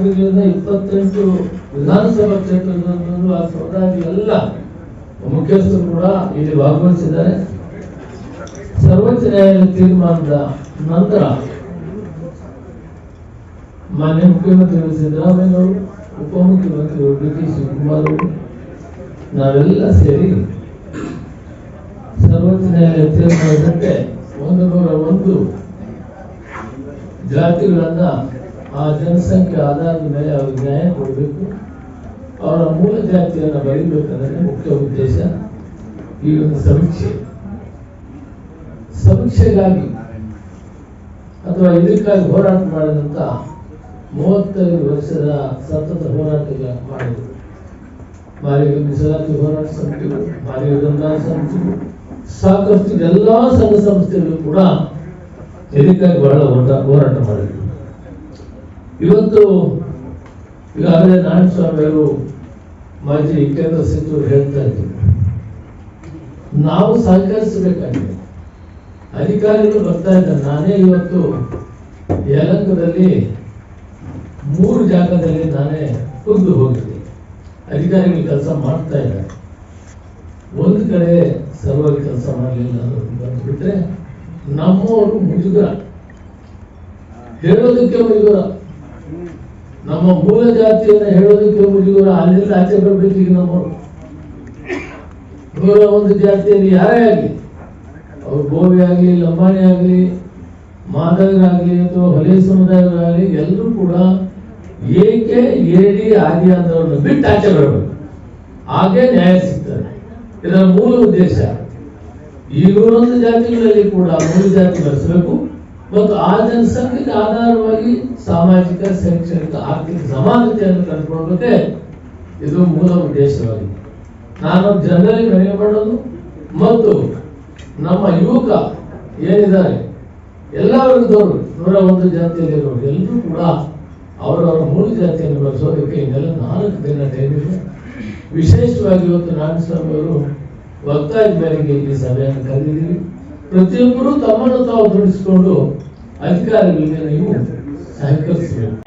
ವಾರ್ಡ್ಗಳಿಂದ 28 ವಿಧಾನಸಭಾ ಕ್ಷೇತ್ರದಲ್ಲೂ ಆ ಸಮುದಾಯದ ಎಲ್ಲ ಮುಖ್ಯಸ್ಥರು ಕೂಡ ಇಲ್ಲಿ ಭಾಗವಹಿಸಿದ್ದಾರೆ. ಸರ್ವೋಚ್ಚ ನ್ಯಾಯಾಲಯ ತೀರ್ಮಾನದ ನಂತರ ಮಾನ್ಯ ಮುಖ್ಯಮಂತ್ರಿಗಳು ಸಿದ್ದರಾಮಯ್ಯ ಅವರು, ಉಪಮುಖ್ಯಮಂತ್ರಿಗಳು ಡಿ ಕೆ ಶಿವಕುಮಾರ್ ಅವರು, ನಾವೆಲ್ಲ ಸೇರಿ ಸರ್ವೋಚ್ಚ ನ್ಯಾಯಾಲಯ ತೀರ್ಮಾನದಂತೆ 101 ಜಾತಿಗಳನ್ನ ಆ ಜನಸಂಖ್ಯೆ ಆಧಾರದ ಮೇಲೆ ಅವ್ರಿಗೆ ನ್ಯಾಯ ಕೊಡಬೇಕು, ಅವರ ಮೂಲ ಜಾತಿಯನ್ನು ಬರೀಬೇಕನ್ನೋದೇ ಮುಖ್ಯ ಉದ್ದೇಶ. ಈ ಒಂದು ಸಮೀಕ್ಷೆಗಾಗಿ ಅಥವಾ ಇದಕ್ಕಾಗಿ ಹೋರಾಟ ಮಾಡಿದಂತ 35 ವರ್ಷದ ಸತತ ಹೋರಾಟಗಳ ಮಾಡಿದರು. ಮಾಲಿನ್ಯ ಮೀಸಲಾತಿ ಹೋರಾಟ ಸಮಿತಿಗಳು, ಮಾಲಿನ್ಯ ಅನುದಾನ ಸಮಿತಿಗಳು, ಸಾಕಷ್ಟು ಎಲ್ಲಾ ಸಂಘ ಸಂಸ್ಥೆಗಳು ಕೂಡ ಇದಕ್ಕಾಗಿ ಬಹಳ ಹೋರಾಟ ಮಾಡಿದರು. ಇವತ್ತು ಈಗಾಗಲೇ ನಾರಾಯಣಸ್ವಾಮಿ ಅವರು ಮಾಜಿ ಕೇಂದ್ರ ಸಚಿವರು ಹೇಳ್ತಾ ಇದ್ರು, ನಾವು ಸಹಕರಿಸಬೇಕಾಗಿದೆ. ಅಧಿಕಾರಿಗಳು ಬರ್ತಾ ಇದ್ದಾರೆ. ನಾನೇ ಇವತ್ತು ಯಲಹಂಕದಲ್ಲಿ 3 ಜಾಗದಲ್ಲಿ ನಾನೇ ಖುದ್ದು ಹೋಗಿದ್ದೆ. ಅಧಿಕಾರಿಗಳು ಕೆಲಸ ಮಾಡ್ತಾ ಇದ್ದಾರೆ. ಒಂದು ಕಡೆ ಸರಿಯಾಗಿ ಕೆಲಸ ಮಾಡಲಿಲ್ಲ ಅನ್ನೋದು ಬಂದುಬಿಟ್ರೆ ನಮ್ಮವರು ಮುಜುಗರ, ಹೇಳೋದಕ್ಕೆ ಮುಜುಗರ, ನಮ್ಮ ಮೂಲ ಜಾತಿಯನ್ನು ಹೇಳೋದಕ್ಕೆ ಮುಜುಗರ. ಅಲ್ಲಿಂದ ಆಚೆ ಬರಬೇಕು. ಈಗ ನಮ್ಮವರು 101 ಜಾತಿಯಲ್ಲಿ ಯಾರೇ ಆಗಲಿ, ಅವ್ರು ಗೋವಿ ಆಗಲಿ, ಲಂಬಾಣಿ ಆಗಲಿ, ಮಾದಗರಾಗಲಿ ಅಥವಾ ಹೊಲೆ ಸಮುದಾಯಗಳಾಗಲಿ, ಎಲ್ಲರೂ ಕೂಡ ಏಕೆ ಏಡಿ ಆದಿ ಅಂತವ್ರನ್ನ ಬಿಟ್ಟು ಆಚೆ ಬರಬೇಕು. ಹಾಗೆ ನ್ಯಾಯ ಸಿಗ್ತದೆ. ಇದರ ಮೂಲ ಉದ್ದೇಶ ಈ 101 ಜಾತಿಗಳಲ್ಲಿ ಕೂಡ ಮೂಲ ಜಾತಿ ಬೆಳೆಸಬೇಕು ಮತ್ತು ಆ ಜನಸಂಖ್ಯೆಗೆ ಆಧಾರವಾಗಿ ಸಾಮಾಜಿಕ, ಶೈಕ್ಷಣಿಕ, ಆರ್ಥಿಕ ಸಮಾನತೆಯನ್ನು ಕಂಡುಕೊಳ್ಳಬೇಕೆ ಇದು ಮೂಲ ಉದ್ದೇಶವಾಗಿದೆ. ನಾನು ಜನರಲ್ಲಿ ಮನವಿ ಮಾಡೋದು ಮತ್ತು ನಮ್ಮ ಯುವಕ ಏನಿದ್ದಾರೆ ಎಲ್ಲ ವರ್ಗದವರು 101 ಜಾತಿಯಲ್ಲಿರೋರು ಎಲ್ಲರೂ ಕೂಡ ಅವರವರ ಮೂಲ ಜಾತಿಯನ್ನು ಬೆಳೆಸೋದಕ್ಕೆ ಇನ್ನೆಲ್ಲ 4 ದಿನ ಟೈಮ್ ಇದೆ. ವಿಶೇಷವಾಗಿ ಇವತ್ತು ನಾರಾಯಣಸ್ವಾಮಿ ಅವರು ಒತ್ತಾಯದ ಮೇರೆಗೆ ಈ ಸಭೆಯನ್ನು ಕರೆದಿದ್ದೀವಿ. ಪ್ರತಿಯೊಬ್ಬರು ತಮ್ಮನ್ನು ತಾವು ತೊಡಗಿಸಿಕೊಂಡು ಅಧಿಕಾರಿಗಳಿಗೆ ನೀವು ಸಹಕರಿಸಬೇಕು.